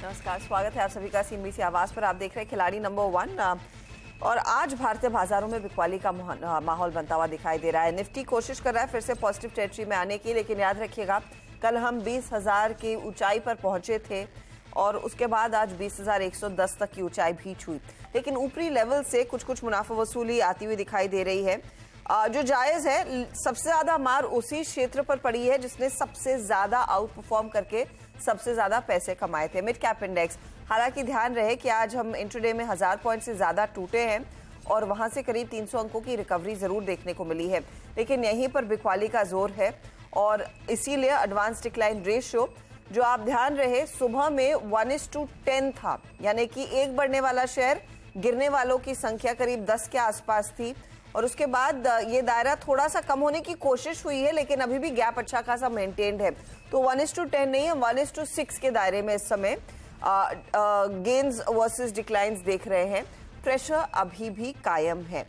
नमस्कार, स्वागत है आप सभी का सीएनबीसी आवाज पर। आप देख रहे हैं खिलाड़ी नंबर 1। और आज भारतीय बाजारों में बिकवाली का माहौल बनता हुआ दिखाई दे रहा है। निफ्टी कोशिश कर रहा है फिर से पॉजिटिव टेरिटरी में आने की, लेकिन याद रखिएगा कल हम 20,000 की ऊंचाई पर पहुंचे थे और उसके बाद आज 20,110 तक की ऊंचाई भी छुई, लेकिन ऊपरी लेवल से कुछ मुनाफा वसूली आती हुई दिखाई दे रही है। जो जायज है, सबसे ज्यादा मार उसी क्षेत्र पर पड़ी है जिसने सबसे ज्यादा आउट परफॉर्म करके सबसे ज्यादा पैसे कमाए थे, मिड कैप इंडेक्स। हालांकि ध्यान रहे कि आज हम इंट्राडे में 1000 पॉइंट से ज्यादा टूटे हैं और वहां से करीब 300 अंकों की रिकवरी जरूर देखने को मिली है, लेकिन यहीं पर बिकवाली का जोर है और इसीलिए एडवांस डिक्लाइन रेशियो जो आप ध्यान रहे सुबह में 1:10 था, यानी कि एक बढ़ने वाला शेयर गिरने वालों की संख्या करीब 10 के आसपास थी और उसके बाद ये दायरा थोड़ा सा कम होने की कोशिश हुई है, लेकिन अभी भी गैप अच्छा खासा मेंटेन्ड है। तो 1:10 नहीं है, 1:6 के दायरे में इस समय गेन्स वर्सेस डिक्लाइंस देख रहे हैं। प्रेशर अभी भी कायम है।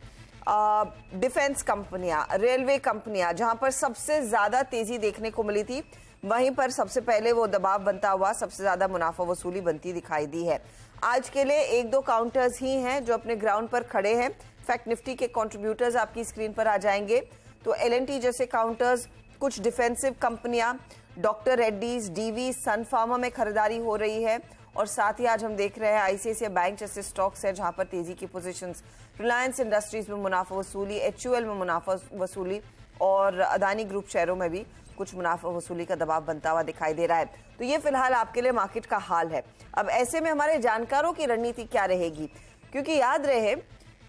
डिफेंस कंपनियां, रेलवे कंपनियां, जहां पर सबसे ज्यादा तेजी देखने को मिली थी, वहीं पर सबसे पहले वो दबाव बनता हुआ सबसे ज्यादा मुनाफा वसूली बनती दिखाई दी है। आज के लिए एक दो काउंटर्स ही हैं जो अपने ग्राउंड पर खड़े हैं। फैक्ट निफ्टी के कंट्रीब्यूटर्स आपकी स्क्रीन पर आ जाएंगे। तो एलएनटी जैसे काउंटर्स, कुछ डिफेंसिव कंपनियां, डॉक्टर रेड्डीज, डीवी, सन फार्मा में खरीदारी हो रही है और साथ ही आज हम देख रहे हैं आईसीआईसीआई बैंक जैसे स्टॉक्स है जहां पर तेजी की पोजीशंस। रिलायंस इंडस्ट्रीज में मुनाफा वसूली, एचयूएल में मुनाफा वसूली और अदानी ग्रुप शेयरों में भी कुछ मुनाफा वसूली का दबाव बनता हुआ दिखाई दे रहा है। तो ये फिलहाल आपके लिए मार्केट का हाल है। अब ऐसे में हमारे जानकारों की रणनीति क्या रहेगी, क्योंकि याद रहे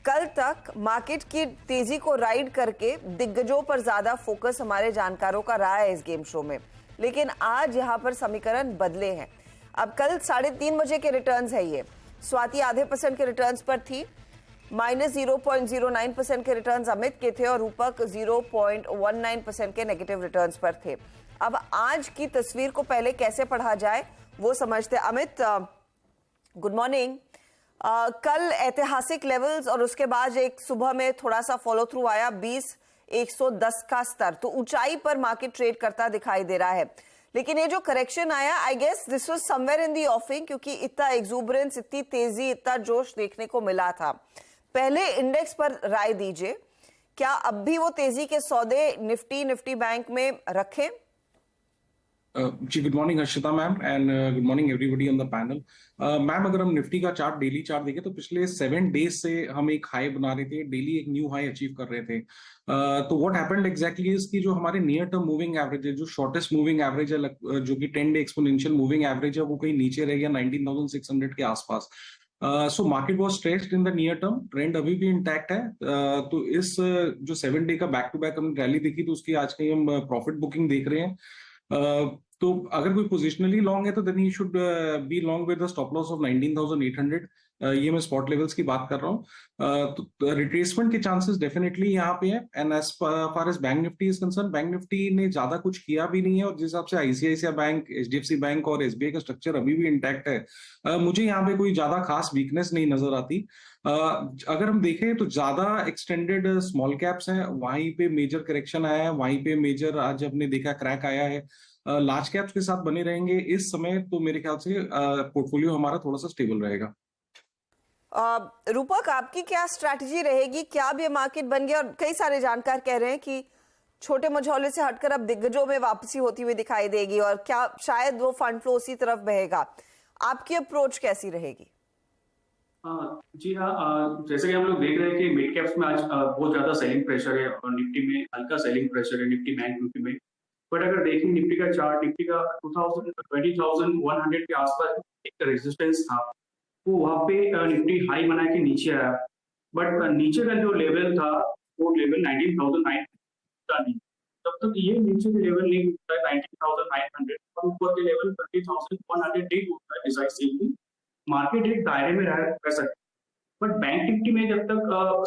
कल तक मार्केट की तेजी को राइड करके दिग्गजों पर ज्यादा फोकस हमारे जानकारों का रहा है इस गेम शो में, लेकिन आज यहाँ पर समीकरण बदले हैं। अब कल 3:30 बजे के रिटर्न्स है, ये स्वाति ½ % के रिटर्न्स पर थी, -0.09% के रिटर्न्स अमित के थे और रूपक 0.19% के नेगेटिव रिटर्न्स पर थे। अब आज की तस्वीर को पहले कैसे पढ़ा जाए वो समझते। Amit, good morning. कल ऐतिहासिक लेवल्स और उसके बाद एक सुबह में थोड़ा सा फॉलो थ्रू आया 20,110 का स्तर, तो ऊंचाई पर मार्केट ट्रेड करता दिखाई दे रहा है। लेकिन ये जो करेक्शन आया, I guess this was somewhere in the offing, क्योंकि इतना एक्सूबरेंस, इतनी तेजी, इतना जोश देखने को मिला था। पहले इंडेक्स पर राय दीजिए, क्या अब भी वो तेजी के सौदे निफ्टी बैंक में रखें? जी, good morning Harshita ma'am and good morning everybody on the panel. Ma'am, अगर हम निफ्टी का चार्ट, डेली चार्ट देखें तो पिछले 7 डेज से हम एक हाई बना रहे थे, डेली एक न्यू हाई अचीव कर रहे थे। तो व्हाट हैपेंड एग्जैक्टली इज कि जो हमारे नियर टर्म मूविंग एवरेज है, जो शॉर्टेस्ट मूविंग एवरेज है, जो कि 10 डे एक्सपोनेंशियल मूविंग एवरेज है, वो कहीं नीचे रह गया 19,600 के आसपास। So market was stretched in the near term, trend अभी भी इंटैक्ट है। तो इस जो 7 डे का बैक टू बैक हमने रैली देखी, तो उसकी आज कहीं हम प्रॉफिट बुकिंग देख रहे हैं। तो अगर कोई पोजिशनली लॉन्ग है तो then he should be long with the stop loss of 19,800। ये मैं स्पॉट लेवल्स की बात कर रहा हूँ। तो रिट्रेसमेंट के चांसेस डेफिनेटली यहाँ पे है। And as far as Bank Nifty is concern, Bank Nifty ने ज्यादा कुछ किया भी नहीं है और जिस हिसाब से आईसीआईसीआई बैंक, एचडीएफसी बैंक और एसबीआई का स्ट्रक्चर अभी भी इंटैक्ट है, मुझे यहाँ पे कोई ज्यादा खास वीकनेस नहीं नजर आती। अगर हम देखें तो ज्यादा एक्सटेंडेड स्मॉल कैप्स हैं, वहीं पे मेजर करेक्शन आया है, वहीं पे मेजर आज हमने देखा क्रैक आया है। लार्ज कैप्स के साथ बने रहेंगे इस समय, तो मेरे ख्याल से पोर्टफोलियो हमारा थोड़ा सा स्टेबल रहेगा। रूपक, आपकी क्या स्ट्रैटेजी रहेगी? क्या अब ये मार्केट बन गया और कई सारे जानकार कह रहे हैं कि छोटे मझौले से हटकर अब दिग्गजों में वापसी होती हुई दिखाई देगी और क्या शायद वो फंड फ्लो उसी तरफ बहेगा? आपकी अप्रोच कैसी रहेगी? जी हाँ, जैसे कि हम लोग देख रहे हैं कि मिड कैप्स में आज बहुत ज्यादा सेलिंग प्रेशर है और निफ्टी में हल्का सेलिंग प्रेशर है, निफ्टी बैंक निफ्टी में। बट अगर देखें निफ्टी का चार्ट, निफ्टी का 20,100 के आसपास एक रेजिस्टेंस था, वो वहाँ पे निफ्टी हाई बना के नीचे आया। बट नीचे का जो लेवल था वो लेवल 19,900 का नहीं। तब तक ये नीचे के लेवल नहीं उठता है 19,900 और ऊपर के लेवल 30,100 नहीं उठता है डिसाइसिवली, मार्केट एक दायरे में रह सकता है। बट बैंक निफ्टी में जब तक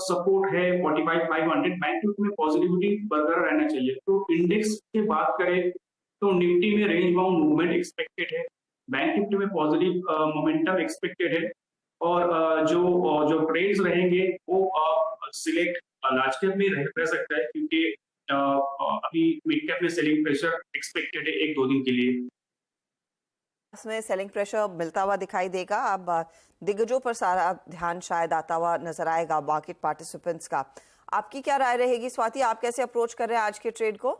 सपोर्ट है 45,500, बैंक निफ्टी में पॉजिटिविटी बरकरार रहना चाहिए। तो इंडेक्स की बात करें तो निफ्टी में रेंज बाउंड मूवमेंट एक्सपेक्टेड है, बैंक निफ्टी में पॉजिटिव मोमेंटम एक्सपेक्टेड है और जो ट्रेड्स रहेंगे वो सिलेक्ट लार्ज कैप में रह सकता है, क्योंकि अभी मिड कैप में सेलिंग प्रेशर एक्सपेक्टेड है 1-2 दिन के लिए। इसमें सेलिंग प्रेशर मिलता हुआ दिखाई देगा। अब दिग्गजों पर सारा ध्यान शायद आता हुआ नजर आएगा मार्केट पार्टिसिपेंट्स का। आपकी क्या राय रहेगी स्वाति, आप कैसे अप्रोच कर रहे हैं आज के ट्रेड को?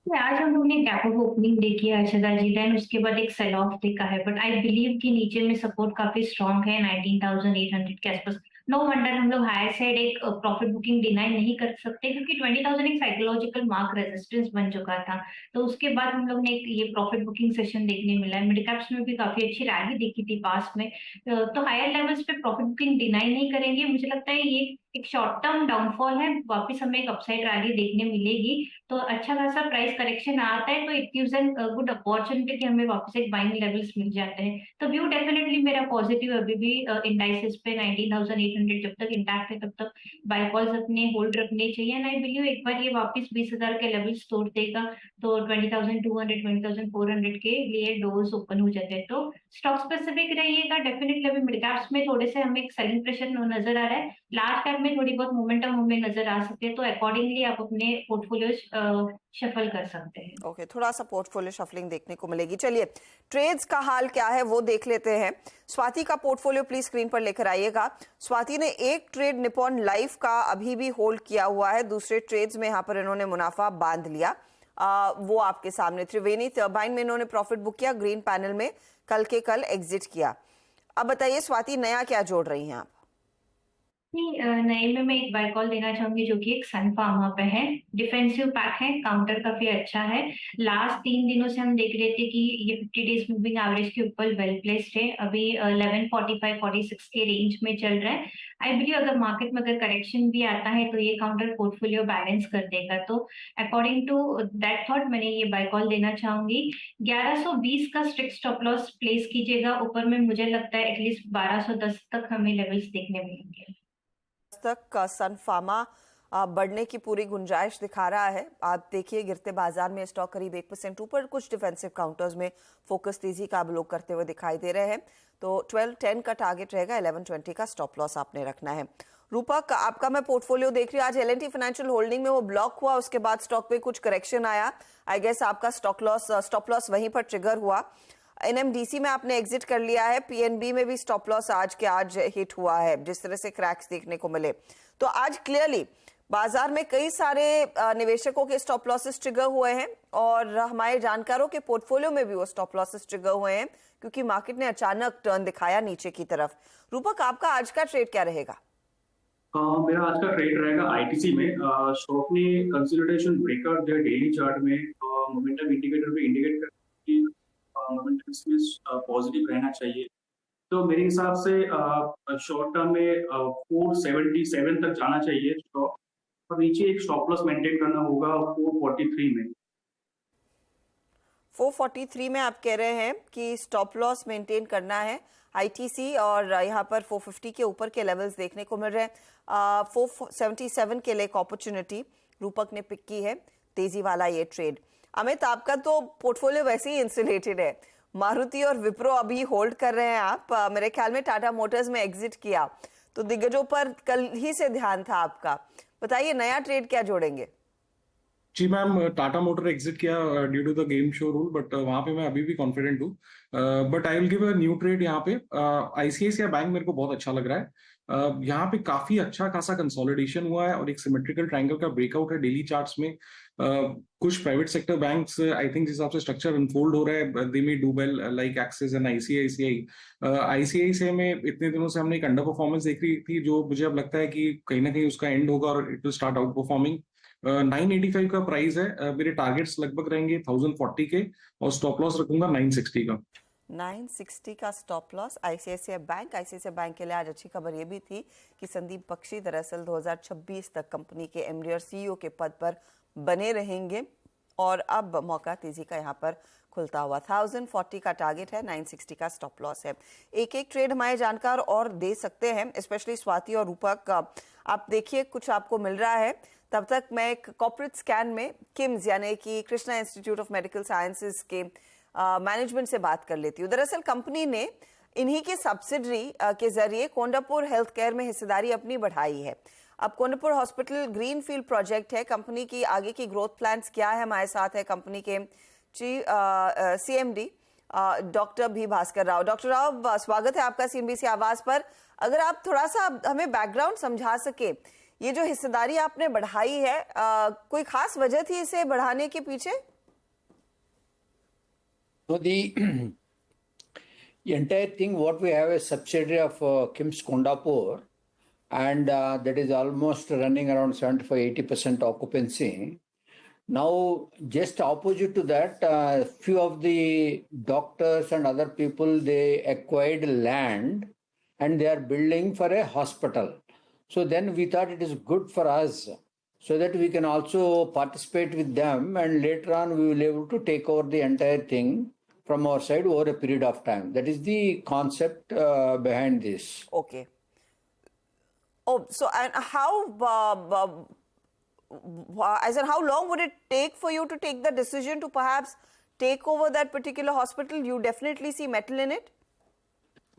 आज हम लोग ने गैप अप ओपनिंग देखी है अर्षदा जी, देन उसके बाद एक सेल ऑफ देखा है, बट आई बिलीव कि नीचे में सपोर्ट काफी स्ट्रांग है 19,800 के आसपास। नो वंडर हम लोग हायर साइड एक प्रॉफिट बुकिंग डिनाई नहीं कर सकते, क्योंकि 20,000 एक साइकोलॉजिकल मार्क रेजिस्टेंस बन चुका था। तो उसके बाद हम लोग ने एक ये प्रॉफिट बुकिंग सेशन देखने मिला है। मिड कैप्स में भी काफी अच्छी रैली देखी थी पास में, तो हायर लेवल्स पे प्रॉफिट बुकिंग डिनाई नहीं करेंगे। मुझे लगता है ये एक शॉर्ट टर्म डाउनफॉल है, वापस हमें एक अपसाइड रैली देखने मिलेगी। तो अच्छा खासा प्राइस करेक्शन आता है तो it gives an good opportunity कि हमें वापस एक बाइंग लेवल्स मिल जाते हैं। तो व्यू डेफिनेटली मेरा पॉजिटिव अभी भी इंडाइसेस पे 19,800 जब तक इंटैक्ट है तब तक बाय कॉल्स अपने होल्ड रखने चाहिए। एंड आई बिलीव एक बार ये वापस 20,000 के लेवल्स तोड़ देगा तो 20,200 20,400 के लिए डोर्स ओपन हो जाते हैं। तो स्टॉक स्पेसिफिक रहिएगा डेफिनेटली। अभी मिड कैप्स में थोड़े से हमें एक सेलिंग प्रेशर नजर आ रहा है, लार्ज कैप में थोड़ी बहुत मोमेंटम हमें नजर आ सकते हैं, तो अकॉर्डिंगली आप अपने पोर्टफोलियो शफल कर सकते हैं। ओके, थोड़ा सा पोर्टफोलियो शफलिंग देखने को मिलेगी। चलिए ट्रेड्स का हाल क्या है वो देख लेते हैं। स्वाति का पोर्टफोलियो प्लीज स्क्रीन पर लेकर आइएगा। स्वाति ने एक ट्रेड निप्पॉन लाइफ का अभी भी होल्ड किया हुआ है, दूसरे ट्रेड्स में यहाँ पर इन्होंने मुनाफा बांध लिया। वो आपके सामने। त्रिवेणी टर्बाइन में इन्होंने प्रॉफिट बुक किया, ग्रीन पैनल में कल के कल एग्जिट किया। अब बताइए स्वाति, नया क्या जोड़ रही हैं आप? नए में मैं एक बाय कॉल देना चाहूंगी जो कि एक सन फार्मा पे है। डिफेंसिव पैक है, काउंटर काफी अच्छा है। लास्ट 3 दिनों से हम देख रहे थे कि ये 50 डेज मूविंग एवरेज के ऊपर वेल प्लेस्ड है। अभी 1145-46 के रेंज में चल रहा है। आई बिलीव अगर मार्केट में अगर करेक्शन भी आता है तो ये काउंटर पोर्टफोलियो बैलेंस कर देगा। तो अकॉर्डिंग टू दैट थॉट मैंने ये बाय कॉल देना चाहूंगी। 1120 का स्ट्रिक्ट स्टॉप लॉस प्लेस कीजिएगा। ऊपर में मुझे लगता है एटलीस्ट 1210 तक हमें लेवल्स देखने मिलेंगे। तक सन फार्मा बढ़ने की पूरी गुंजाइश दिखा रहा है। आप देखिए गिरते बाजार में स्टॉक करीब 1% ऊपर, कुछ डिफेंसिव काउंटर्स में फोकस तेजी का अवलोक करते हुए दिखाई दे रहे हैं। तो 1210 का टारगेट रहेगा, 1120 का स्टॉप लॉस आपने रखना है। रूपक, आपका मैं पोर्टफोलियो देख रही हूँ, आज L&T फाइनेंशियल होल्डिंग में वो ब्लॉक हुआ, उसके बाद स्टॉक पे कुछ करेक्शन आया। आई गेस आपका स्टॉप लॉस वहीं पर ट्रिगर हुआ। NMDC में आपने एग्जिट कर लिया है, PNB में भी स्टॉप लॉस आज के आज हिट हुआ है, जिस तरह से क्रैक्स देखने को मिले। तो आज क्लियरली बाजार में कई सारे निवेशकों के स्टॉप लॉसेस ट्रिगर हुए हैं और हमारे जानकारों के पोर्टफोलियो में भी वो स्टॉप लॉसेस ट्रिगर हुए हैं, क्योंकि मार्केट ने अचानक टर्न दिखाया नीचे की तरफ। रूपक, आपका आज का ट्रेड क्या रहेगा? मेरा आज का ट्रेड रहेगा ITC में। स्टॉक ने कंसोलिडेशन ब्रेकआउट दिया डेली चार्ट में, मोमेंटम इंडिकेटर पे इंडिकेट कर कि मोमेंटम इसमें पॉजिटिव रहना चाहिए। तो मेरे हिसाब से शॉर्ट टर्म में 477 तक जाना चाहिए स्टॉक, और नीचे एक स्टॉप लॉस मेंटेन करना होगा 443 में। 443 में आप कह रहे हैं कि स्टॉप लॉस मेंटेन करना है ITC, और यहाँ पर 450 के ऊपर के लेवल्स देखने को मिल रहे हैं। 477 के लिए एक अपॉर्चुनिटी रूपक ने पिक की है, तेजी वाला ये ट्रेड। अमित, आपका तो पोर्टफोलियो वैसे ही इंसुलेटेड है, मारुति और विप्रो अभी होल्ड कर रहे हैं आप। मेरे ख्याल में टाटा मोटर्स में एग्जिट किया, तो दिग्गजों पर कल ही से ध्यान था आपका। बताइए नया ट्रेड क्या जोड़ेंगे? जी मैम, टाटा मोटर एग्जिट किया due to the game show rule, but वहां पे मैं अभी भी कॉन्फिडेंट हूँ। But I will give a new trade यहाँ पे। ICICI बैंक मेरे को बहुत अच्छा लग रहा है। यहाँ पे काफी अच्छा खासा कंसोलिडेशन हुआ है और एक सिमेट्रिकल ट्रायंगल का ब्रेकआउट है डेली चार्ट्स में। कुछ private sector banks I think जिस हिसाब से स्ट्रक्चर अनफोल्ड हो रहा है, they may do well like Axis and ICICI। ICICI में इतने दिनों से हमने एक अंडर परफॉर्मेंस देख रही थी, जो मुझे अब लगता है कि कहीं ना कहीं उसका एंड होगा और it will start out performing. 985 का प्राइस है। मेरे टारगेट्स लगभग रहेंगे 1040 के, और स्टॉप लॉस रखूंगा 960 का। 960 का स्टॉप लॉस ICICI बैंक के लिए आज अच्छी खबर ये भी थी कि संदीप बख्शी दरअसल 2026 तक कंपनी के MD और CEO के पद पर बने रहेंगे, और अब मौका तेजी का यहाँ पर खुलता हुआ। 1040 का टारगेट है, 960 का स्टॉप लॉस है। एक एक ट्रेड हमारे जानकार और दे सकते हैं, स्पेशली स्वाति और रूपक। आप देखिए कुछ आपको मिल रहा है, तब तक मैं एक कॉर्पोरेट स्कैन में किम्स यानी कि Krishna institute of medical sciences के मैनेजमेंट से बात कर लेती हूँ। दरअसल कंपनी ने इन्हीं के सब्सिडरी के जरिए कोंडापुर हेल्थ केयर में हिस्सेदारी अपनी बढ़ाई है। अब कोंडापुर हॉस्पिटल ग्रीनफील्ड प्रोजेक्ट है। कंपनी की आगे की ग्रोथ प्लान्स क्या है, हमारे साथ है कंपनी के CMD डॉक्टर भी भास्कर राव। डॉक्टर राव, स्वागत है आपका सीएनबीसी आवाज पर। अगर आप थोड़ा सा हमें बैकग्राउंड समझा सके, ये जो हिस्सेदारी आपने बढ़ाई है, कोई खास वजह थी इसे बढ़ाने के पीछे? So the entire thing, what we have is subsidiary of KIMS Kondapur, and that is almost running around 75-80% occupancy. Now, just opposite to that, few of the doctors and other people, they acquired land and they are building for a hospital. So then we thought it is good for us so that we can also participate with them, and later on we will be able to take over the entire thing from our side over a period of time. That is the concept behind this. Okay. Oh, so and how, as in how long would it take for you to take the decision to perhaps take over that particular hospital? You definitely see metal in it?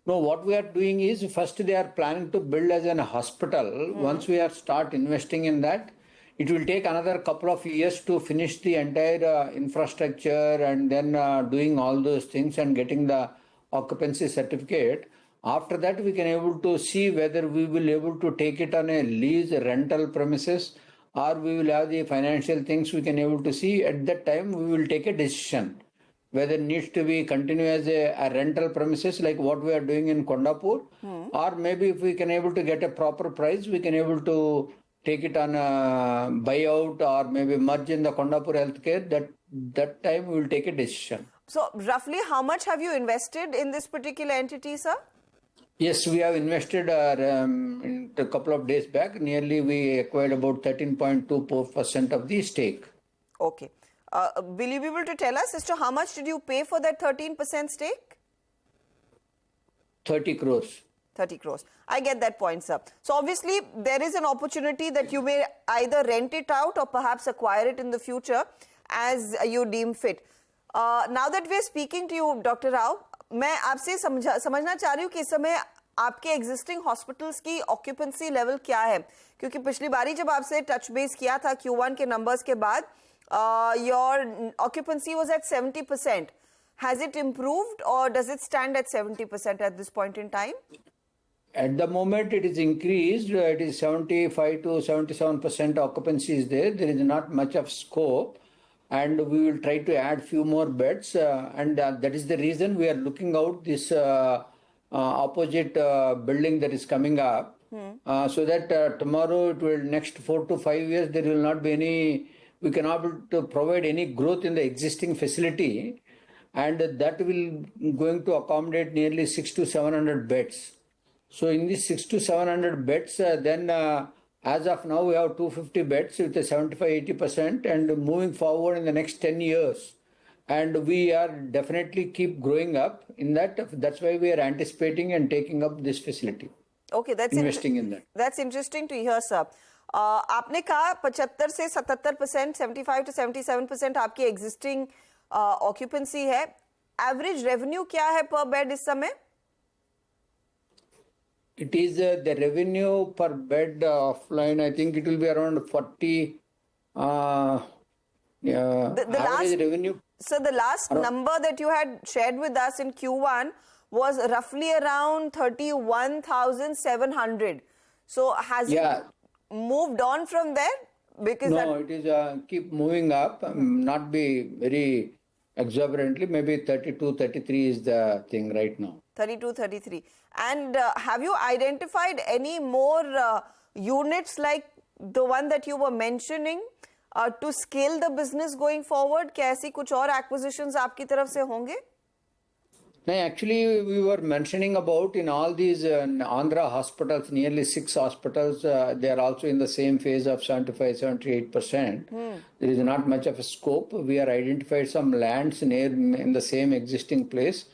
No, what we are doing is first they are planning to build as a hospital. Once we are start investing in that, it will take another couple of years to finish the entire infrastructure and then doing all those things and getting the occupancy certificate. After that, we can able to see whether we will able to take it on a lease rental premises, or we will have the financial things we can able to see. At that time, we will take a decision whether it needs to be continue as a rental premises like what we are doing in Kondapur, or maybe if we can able to get a proper price, we can able to take it on a buyout or maybe merge in the Kondapur Healthcare. That time we will take a decision. So roughly how much have you invested in this particular entity, sir? Yes, we have invested in a couple of days back. Nearly we acquired about 13.24% of the stake. Okay. Will you be able to tell us as to how much did you pay for that 13% stake? 30 crores. 30 crores. I get that point, sir. So obviously there is an opportunity that you may either rent it out or perhaps acquire it in the future as you deem fit. Now that we are speaking to you, Dr. Rao, मैं आपसे समझना चाह रही हूँ कि इस समय आपके एग्जिस्टिंग हॉस्पिटल्स की ऑक्यूपेंसी लेवल क्या है, क्योंकि पिछली बारी जब आपसे टच बेस किया था Q1 के नंबर्स के बाद, your occupancy was at 70%. Has it improved or does it stand at 70% at this point in time? At the moment, it is increased. It is 75 to 77% occupancy is there. There is not much of scope, and we will try to add few more beds. And that is the reason we are looking out this opposite building that is coming up, so that tomorrow, it will next 4 to 5 years, there will not be any. We cannot be able to provide any growth in the existing facility, and that will going to accommodate nearly 600 to 700 beds. So in these 600 to 700 beds, then as of now, we have 250 beds with a 75-80%, and moving forward in the next 10 years. And we are definitely keep growing up in that. That's why we are anticipating and taking up this facility. Okay, that's investing in that. That's interesting to hear, sir. आपने कहा 75 से 77%, 75 to 77% आपकी existing occupancy है. Average revenue क्या है पर bed इस समय? It is the revenue per bed offline. I think it will be around 40. The average last revenue. So the last number that you had shared with us in Q1 was roughly around 31,700. So has it moved on from there? Because no, it is keep moving up, not be very exuberantly. Maybe 32, 33 is the thing right now. 32, 33. And have you identified any more units like the one that you were mentioning to scale the business going forward? क्या ऐसी कुछ और acquisitions आपकी तरफ से होंगे? No, actually, we were mentioning about in all these Andhra hospitals, nearly 6 hospitals, they are also in the same phase of 75, 78%. There is not much of a scope. We are identified some lands near in the same existing place.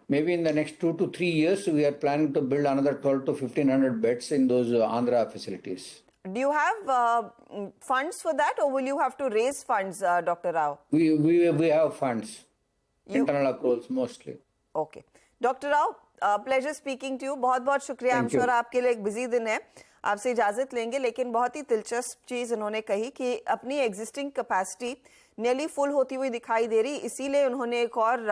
Maybe in the next 2 to 3 years, we are planning to build another 12 to 1500 beds in those Andhra facilities. Do you have funds for that, or will you have to raise funds, Dr. Rao? We have funds, internal accruals mostly. Okay. Dr. Rao, pleasure speaking to you. बहुत बहुत शुक्रिया. I'm sure आपके लिए एक busy दिन है. आपसे इजाजत लेंगे, लेकिन बहुत ही दिलचस्प चीज इन्होंने कही कि अपनी एग्जिस्टिंग कैपेसिटी नियरली फुल होती हुई दिखाई दे रही, इसीलिए उन्होंने एक और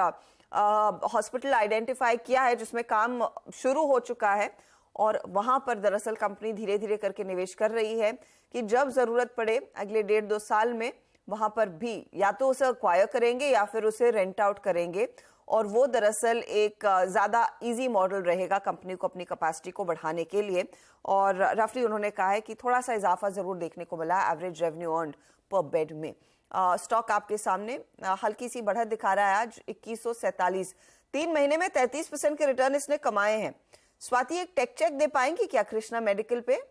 हॉस्पिटल आइडेंटिफाई किया है जिसमें काम शुरू हो चुका है और वहां पर दरअसल कंपनी धीरे धीरे करके निवेश कर रही है कि जब जरूरत पड़े अगले 1.5-2 साल में वहां पर भी या तो उसे एक्वायर करेंगे या फिर उसे रेंट आउट करेंगे। और वो दरअसल एक ज्यादा इजी मॉडल रहेगा कंपनी को अपनी कैपेसिटी को बढ़ाने के लिए। और रफली उन्होंने कहा है कि थोड़ा सा इजाफा जरूर देखने को मिला एवरेज रेवेन्यू अर्न्ड पर बेड में। स्टॉक आपके सामने हल्की सी बढ़त दिखा रहा है आज 2147। 3 महीने में 33% के रिटर्न इसने कमाए हैं। स्वाति, एक टेक चेक दे पाएंगी क्या कृष्णा मेडिकल पे?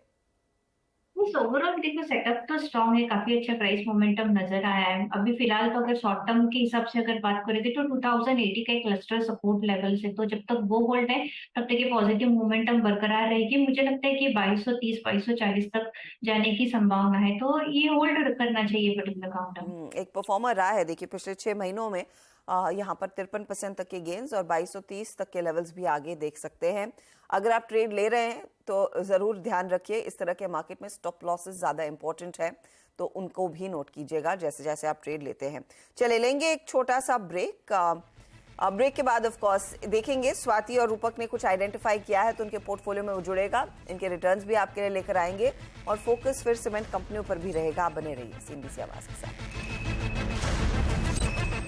ओवरऑल देखो सेटअप तो स्ट्रांग है, काफी अच्छा प्राइस मोमेंटम नजर आया है। अभी फिलहाल तो अगर शॉर्ट टर्म के हिसाब से अगर बात करेंगे तो 2080 का एक क्लस्टर सपोर्ट लेवल से, तो जब तक वो होल्ड है तब तक ये पॉजिटिव मोमेंटम बरकरार रहेगी। मुझे लगता है कि 2230 2240 तक जाने की संभावना है, तो ये होल्ड करना चाहिए पर्टिकुलर काउंटर। एक परफॉर्मर रहा है, देखिए पिछले 6 महीनों में यहाँ पर 53% तक के गेन्स और 2230 तक के लेवल्स भी आगे देख सकते हैं। अगर आप ट्रेड ले रहे हैं तो जरूर ध्यान रखिए, इस तरह के मार्केट में स्टॉप लॉसेस ज्यादा इंपॉर्टेंट है, तो उनको भी नोट कीजिएगा जैसे जैसे आप ट्रेड लेते हैं। चले लेंगे एक छोटा सा ब्रेक। ब्रेक के बाद ऑफ कोर्स देखेंगे स्वाति और रूपक ने कुछ आइडेंटिफाई किया है तो उनके पोर्टफोलियो में वो जुड़ेगा, इनके रिटर्न्स भी आपके लिए लेकर आएंगे और फोकस फिर सीमेंट कंपनियों पर भी रहेगा। आप बने रहिए सीएनबीसी आवाज के साथ।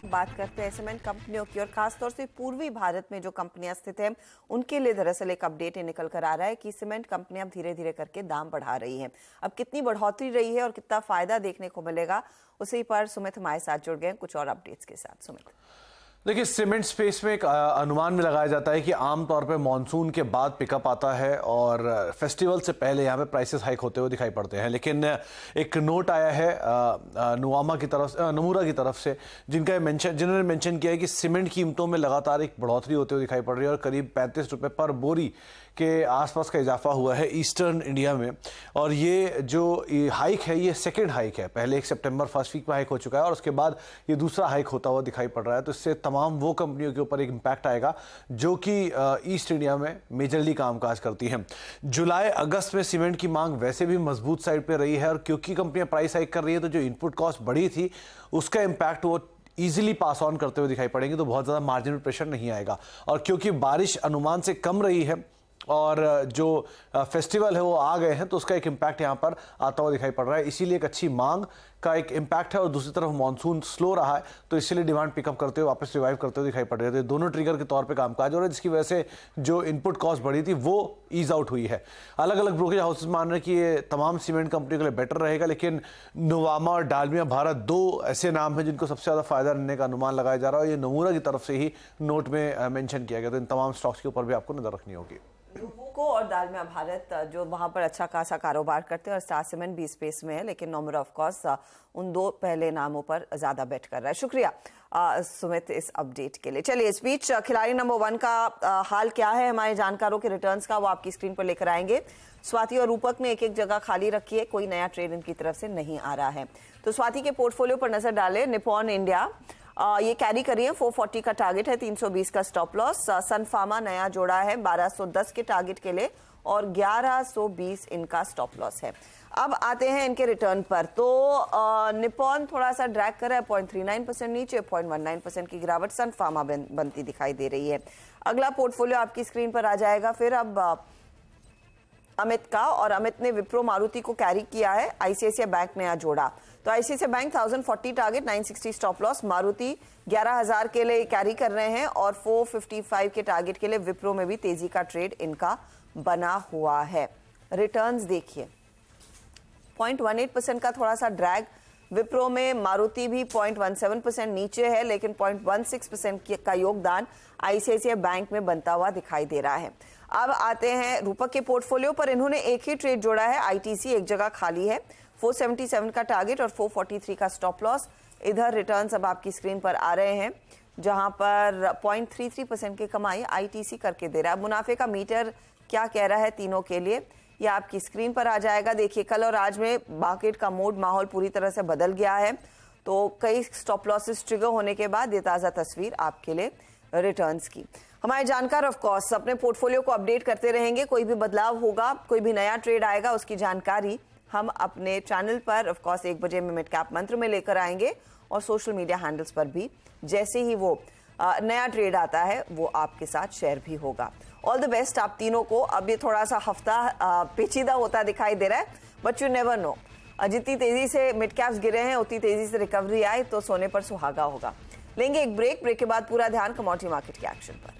बात करते हैं सीमेंट कंपनियों की और खासतौर से पूर्वी भारत में जो कंपनियां स्थित हैं उनके लिए दरअसल एक अपडेट निकल कर आ रहा है कि सीमेंट कंपनियां धीरे धीरे करके दाम बढ़ा रही हैं। अब कितनी बढ़ोतरी रही है और कितना फायदा देखने को मिलेगा, उसी पर सुमित हमारे साथ जुड़ गए कुछ और अपडेट्स के साथ। सुमित, देखिए, सीमेंट स्पेस में एक अनुमान में लगाया जाता है कि आमतौर पे मानसून के बाद पिकअप आता है और फेस्टिवल से पहले यहाँ पे प्राइसेस हाइक होते हुए दिखाई पड़ते हैं। लेकिन एक नोट आया है नमूरा की तरफ से जिन्होंने मेंशन किया है कि सीमेंट कीमतों में लगातार एक बढ़ोतरी होते हुए दिखाई पड़ रही है और करीब 35 रुपये पर बोरी के आसपास का इजाफा हुआ है ईस्टर्न इंडिया में। और ये जो हाइक है ये सेकेंड हाइक है, पहले 1 सितंबर फर्स्ट वीक में हाइक हो चुका है और उसके बाद ये दूसरा हाइक होता हुआ दिखाई पड़ रहा है। तो इससे तमाम वो कंपनियों के ऊपर एक इम्पैक्ट आएगा जो कि ईस्ट इंडिया में मेजरली कामकाज करती हैं। जुलाई अगस्त में सीमेंट की मांग वैसे भी मजबूत साइड पर रही है और क्योंकि कंपनियां प्राइस हाइक कर रही है तो जो इनपुट कॉस्ट बढ़ी थी उसका इम्पैक्ट वो इजीली पास ऑन करते हुए दिखाई पड़ेंगे, तो बहुत ज़्यादा मार्जिनल प्रेशर नहीं आएगा। और क्योंकि बारिश अनुमान से कम रही है और जो फेस्टिवल है वो आ गए हैं तो उसका एक इम्पैक्ट यहाँ पर आता हुआ दिखाई पड़ रहा है। इसीलिए एक अच्छी मांग का एक इम्पैक्ट है और दूसरी तरफ मानसून स्लो रहा है तो इसीलिए डिमांड पिकअप करते हुए वापस रिवाइव करते हुए दिखाई पड़ रहे थे। दोनों ट्रिगर के तौर पे कामकाज हो रहा है जिसकी वजह से जो इनपुट कॉस्ट बढ़ी थी वो ईज आउट हुई है। अलग अलग ब्रोकरेज हाउसेस मान रहे हैं कि ये तमाम सीमेंट कंपनियों के लिए बेटर रहेगा, लेकिन नोवामा और डालमिया भारत 2 ऐसे नाम हैं जिनको सबसे ज़्यादा फायदा रहने का अनुमान लगाया जा रहा है और ये नमूरा की तरफ से ही नोट में मेंशन किया गया। तो इन तमाम स्टॉक्स के ऊपर भी आपको नजर रखनी होगी। को और डालमिया भारत जो वहां पर अच्छा खासा कारोबार करते हैं और स्टार सीमेंट भी स्पेस में है, लेकिन नोमुरा ऑफ कोर्स उन 2 पहले नामों पर ज्यादा बेट कर रहा है। शुक्रिया सुमित इस अपडेट के लिए। चलिए इस बीच खिलाड़ी नंबर 1 का हाल क्या है हमारे जानकारों के रिटर्न्स का, वो आपकी स्क्रीन पर लेकर आएंगे। स्वाति और रूपक ने एक एक जगह खाली रखी है, कोई नया ट्रेड इनकी तरफ से नहीं आ रहा है। तो स्वाति के पोर्टफोलियो पर नजर डालें। निपॉन इंडिया ये कैरी करी है, 440 का टारगेट है, 320 का स्टॉप लॉस। सन फार्मा नया जोड़ा है 1210 के टारगेट के लिए और 1120 इनका स्टॉप लॉस है। अब आते हैं इनके रिटर्न पर, तो निपॉन थोड़ा सा ड्रैग कर रहा है 0.39% नीचे, 0.19% की गिरावट सन फार्मा बनती दिखाई दे रही है। अगला पोर्टफोलियो आपकी स्क्रीन पर आ जाएगा फिर अब अमित का, और अमित ने विप्रो मारुति को कैरी किया है, आईसीआईसीआई बैंक नया जोड़ा। तो ICICI bank 1040 target, 960 stop loss, Maruti 11,000 के लिए कैरी कर रहे हैं और 455 के टारगेट के लिए विप्रो में भी तेजी का ट्रेड इनका बना हुआ है। रिटर्न्स देखिए 0.18% का थोड़ा सा ड्रैग विप्रो में, मारुति भी 0.17% नीचे है, लेकिन 0.16% का योगदान आईसीआईसीआई बैंक में बनता हुआ दिखाई दे रहा है। अब आते हैं रूपक के पोर्टफोलियो पर। इन्होंने एक ही ट्रेड जोड़ा है, आईटीसी एक जगह खाली है, 477 का टारगेट और 443 का स्टॉप लॉस। इधर रिटर्न्स अब आपकी स्क्रीन पर आ रहे हैं जहां पर 0.33% की कमाई आईटीसी करके दे रहा है। मुनाफे का मीटर क्या कह रहा है तीनों के लिए, ये आपकी स्क्रीन पर आ जाएगा। देखिए कल और आज में मार्केट का मूड माहौल पूरी तरह से बदल गया है, तो कई स्टॉप लॉसेस ट्रिगर होने के बाद ये ताज़ा तस्वीर आपके लिए रिटर्न्स की। हमारे जानकार ऑफ कोर्स अपने पोर्टफोलियो को अपडेट करते रहेंगे, कोई भी बदलाव होगा, कोई भी नया ट्रेड आएगा, उसकी जानकारी हम अपने चैनल पर ऑफ कोर्स 1 बजे में मिड कैप मंत्र में लेकर आएंगे और सोशल मीडिया हैंडल्स पर भी। जैसे ही वो नया ट्रेड आता है वो आपके साथ शेयर भी होगा। ऑल द बेस्ट आप तीनों को। अब ये थोड़ा सा हफ्ता पेचीदा होता दिखाई दे रहा है, बट यू नेवर नो, जितनी तेजी से मिड कैप्स गिरे हैं उतनी तेजी से रिकवरी आए तो सोने पर सुहागा होगा। लेंगे एक ब्रेक के बाद पूरा ध्यान कमोडिटी मार्केट के एक्शन पर।